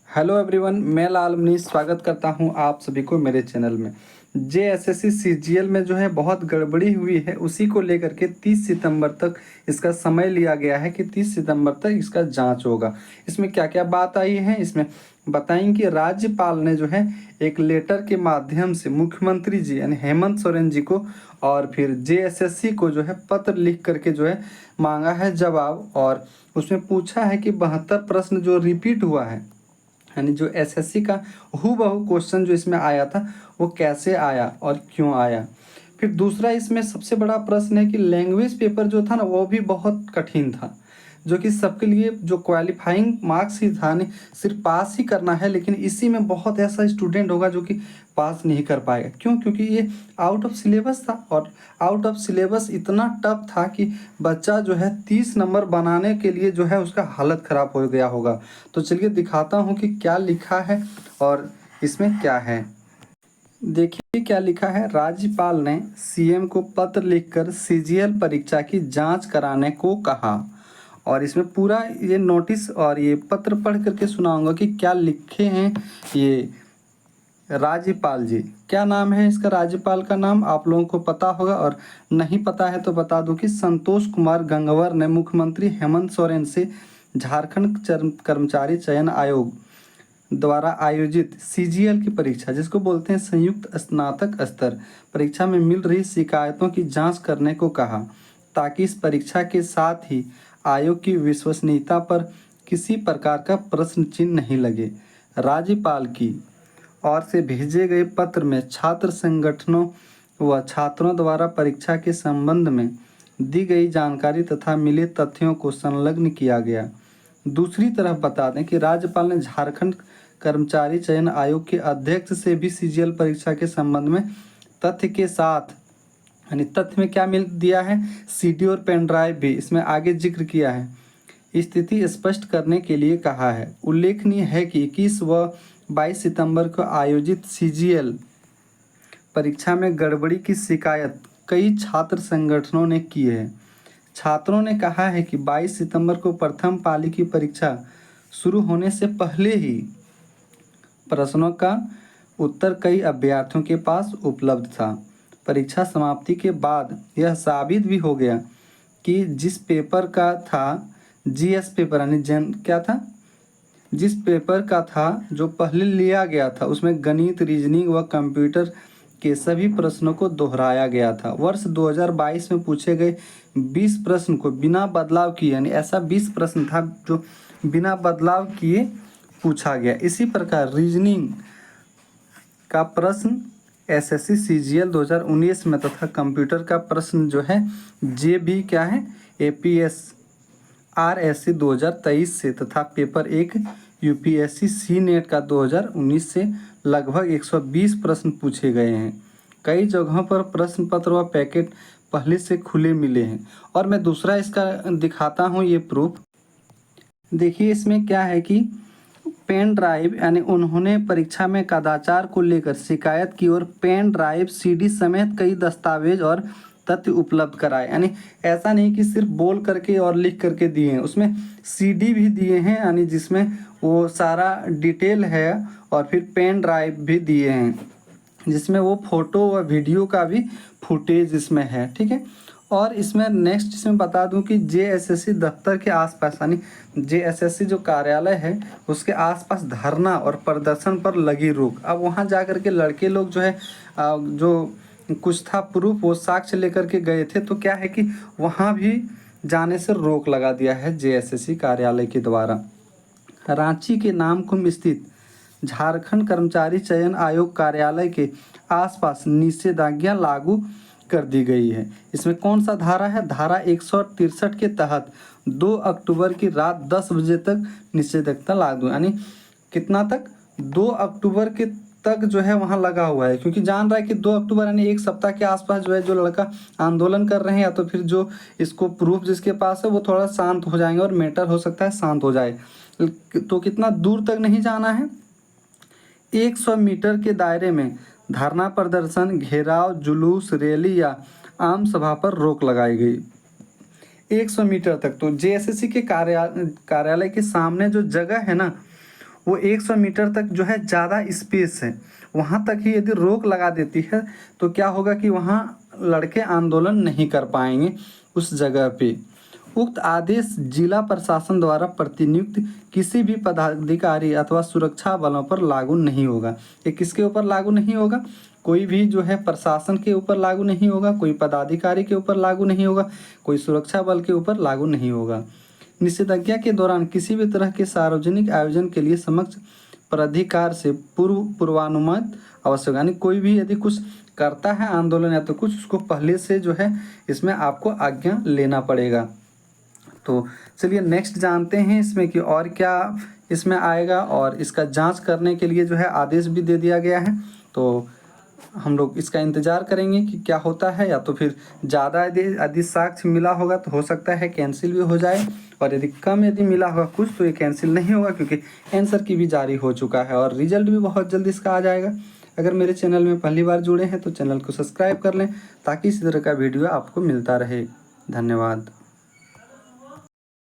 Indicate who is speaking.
Speaker 1: Hello everyone, मैं लाल मनीष स्वागत करता हूं आप सभी को मेरे चैनल में। जेएसएससी सीजीएल में जो है बहुत गड़बड़ी हुई है, उसी को लेकर के 30 सितंबर तक इसका समय लिया गया है कि 30 सितंबर तक इसका जांच होगा। इसमें क्या क्या बात आई है इसमें बताएंगे कि राज्यपाल ने जो है एक लेटर के माध्यम से मुख्यमंत्री जी यानी हेमंत सोरेन जी को और फिर जेएसएससी को जो है पत्र लिख करके जो है मांगा है जवाब। और उसमें पूछा है कि 72 प्रश्न जो रिपीट हुआ है यानी जो एसएससी का हूबहू क्वेश्चन जो इसमें आया था वो कैसे आया और क्यों आया। फिर दूसरा इसमें सबसे बड़ा प्रश्न है कि लैंग्वेज पेपर जो था ना वो भी बहुत कठिन था, जो कि सबके लिए जो क्वालिफाइंग मार्क्स ही था, नहीं सिर्फ पास ही करना है, लेकिन इसी में बहुत ऐसा स्टूडेंट होगा जो कि पास नहीं कर पाएगा। क्यों? क्योंकि ये आउट ऑफ सिलेबस था और आउट ऑफ सिलेबस इतना टफ था कि बच्चा जो है 30 नंबर बनाने के लिए जो है उसका हालत ख़राब हो गया होगा। तो चलिए दिखाता हूँ कि क्या लिखा है और इसमें क्या है। देखिए क्या लिखा है। राज्यपाल ने सीएम को पत्र लिखकर सीजीएल परीक्षा की जांच कराने को कहा। और इसमें पूरा ये नोटिस और ये पत्र पढ़ करके सुनाऊंगा कि क्या लिखे हैं ये राज्यपाल जी। क्या नाम है इसका? राज्यपाल का नाम आप लोगों को पता होगा, और नहीं पता है तो बता दूं कि संतोष कुमार गंगवार ने मुख्यमंत्री हेमंत सोरेन से झारखंड कर्मचारी चयन आयोग द्वारा आयोजित सीजीएल की परीक्षा, जिसको बोलते हैं संयुक्त स्नातक स्तर परीक्षा में मिल रही शिकायतों की जांच करने को कहा, ताकि इस परीक्षा के साथ ही आयोग की विश्वसनीयता पर किसी प्रकार का प्रश्न चिन्ह नहीं लगे। राज्यपाल की ओर से भेजे गए पत्र में छात्र संगठनों व छात्रों द्वारा परीक्षा के संबंध में दी गई जानकारी तथा मिले तथ्यों को संलग्न किया गया। दूसरी तरफ बता दें कि राज्यपाल ने झारखंड कर्मचारी चयन आयोग के अध्यक्ष से भी सीजीएल परीक्षा के संबंध में तथ्य के साथ यानी तथ्य में क्या मिल दिया है, सीडी और पेन ड्राइव भी इसमें आगे जिक्र किया है, स्थिति स्पष्ट करने के लिए कहा है। उल्लेखनीय है कि 21 व 22 सितंबर को आयोजित सीजीएल परीक्षा में गड़बड़ी की शिकायत कई छात्र संगठनों ने की है। छात्रों ने कहा है कि 22 सितंबर को प्रथम पाली की परीक्षा शुरू होने से पहले ही प्रश्नों का उत्तर कई अभ्यर्थियों के पास उपलब्ध था। परीक्षा समाप्ति के बाद यह साबित भी हो गया कि जिस पेपर का था जीएस पेपर यानी क्या था, जिस पेपर का था जो पहले लिया गया था उसमें गणित, रीजनिंग व कंप्यूटर के सभी प्रश्नों को दोहराया गया था। वर्ष 2022 में पूछे गए 20 प्रश्न को बिना बदलाव किए यानी ऐसा 20 प्रश्न था जो बिना बदलाव किए पूछा गया। इसी प्रकार रीजनिंग का प्रश्न एसएससी सीजीएल 2019 में तथा कंप्यूटर का प्रश्न जो है जेबी क्या है एपीएस आरएससी 2023 से तथा पेपर 1 यूपीएससी सी नेट का 2019 से लगभग 120 प्रश्न पूछे गए हैं। कई जगहों पर प्रश्न पत्र व पैकेट पहले से खुले मिले हैं। और मैं दूसरा इसका दिखाता हूँ ये प्रूफ। देखिए इसमें क्या है कि पेन ड्राइव यानी उन्होंने परीक्षा में कदाचार को लेकर शिकायत की और पेन ड्राइव सीडी समेत कई दस्तावेज और तथ्य उपलब्ध कराए। यानी ऐसा नहीं कि सिर्फ बोल करके और लिख करके दिए हैं, उसमें सीडी भी दिए हैं यानी जिसमें वो सारा डिटेल है, और फिर पेन ड्राइव भी दिए हैं जिसमें वो फोटो व वीडियो का भी फुटेज इसमें है। ठीक है। और इसमें नेक्स्ट इसमें बता दूं कि जेएसएससी दफ्तर के आसपास यानी जेएसएससी जो कार्यालय है उसके आसपास धरना और प्रदर्शन पर लगी रोक। अब वहां जा कर के लड़के लोग जो है जो कुछ था प्रूफ वो साक्ष्य लेकर के गए थे, तो क्या है कि वहां भी जाने से रोक लगा दिया है जेएसएससी कार्यालय के द्वारा। रांची के नामकुम स्थित झारखंड कर्मचारी चयन आयोग कार्यालय के आसपास निषेधाज्ञा लागू कर दी गई है। इसमें कौन सा धारा है? धारा 163 के तहत 2 अक्टूबर की रात 10 बजे तक निषेधाज्ञा लागू, यानी कितना तक? 2 अक्टूबर के तक जो है वहाँ लगा हुआ है, क्योंकि जान रहा है कि 2 अक्टूबर यानी एक सप्ताह के आसपास जो है जो लड़का आंदोलन कर रहे हैं या तो फिर जो इसको प्रूफ जिसके पास है वो थोड़ा शांत हो जाएंगे और मैटर हो सकता है शांत हो जाए। तो कितना दूर तक नहीं जाना है? 100 मीटर के दायरे में धरना प्रदर्शन, घेराव, जुलूस, रैली या आम सभा पर रोक लगाई गई। 100 मीटर तक। तो जेएसएससी के कार्यालय के सामने जो जगह है ना वो 100 मीटर तक जो है ज़्यादा स्पेस है, वहाँ तक ही यदि रोक लगा देती है तो क्या होगा कि वहाँ लड़के आंदोलन नहीं कर पाएंगे उस जगह पे। उक्त आदेश जिला प्रशासन द्वारा प्रतिनियुक्त किसी भी पदाधिकारी अथवा सुरक्षा बलों पर लागू नहीं होगा। ये किसके ऊपर लागू नहीं होगा? कोई भी जो है प्रशासन के ऊपर लागू नहीं होगा, कोई पदाधिकारी के ऊपर लागू नहीं होगा, कोई सुरक्षा बल के ऊपर लागू नहीं होगा। निषेधाज्ञा के दौरान किसी भी तरह के सार्वजनिक आयोजन के लिए समक्ष प्राधिकार से पूर्वानुमति आवश्यक, यानी कोई भी यदि कुछ करता है आंदोलन या तो कुछ, उसको पहले से जो है इसमें आपको आज्ञा लेना पड़ेगा। तो चलिए नेक्स्ट जानते हैं इसमें कि और क्या इसमें आएगा, और इसका जांच करने के लिए जो है आदेश भी दे दिया गया है। तो हम लोग इसका इंतज़ार करेंगे कि क्या होता है, या तो फिर ज़्यादा यदि साक्ष्य मिला होगा तो हो सकता है कैंसिल भी हो जाए, और यदि कम यदि मिला होगा कुछ तो ये कैंसिल नहीं होगा, क्योंकि आंसर की भी जारी हो चुका है और रिजल्ट भी बहुत जल्दी इसका आ जाएगा। अगर मेरे चैनल में पहली बार जुड़े हैं तो चैनल को सब्सक्राइब कर लें ताकि इसी तरह का वीडियो आपको मिलता रहे। धन्यवाद।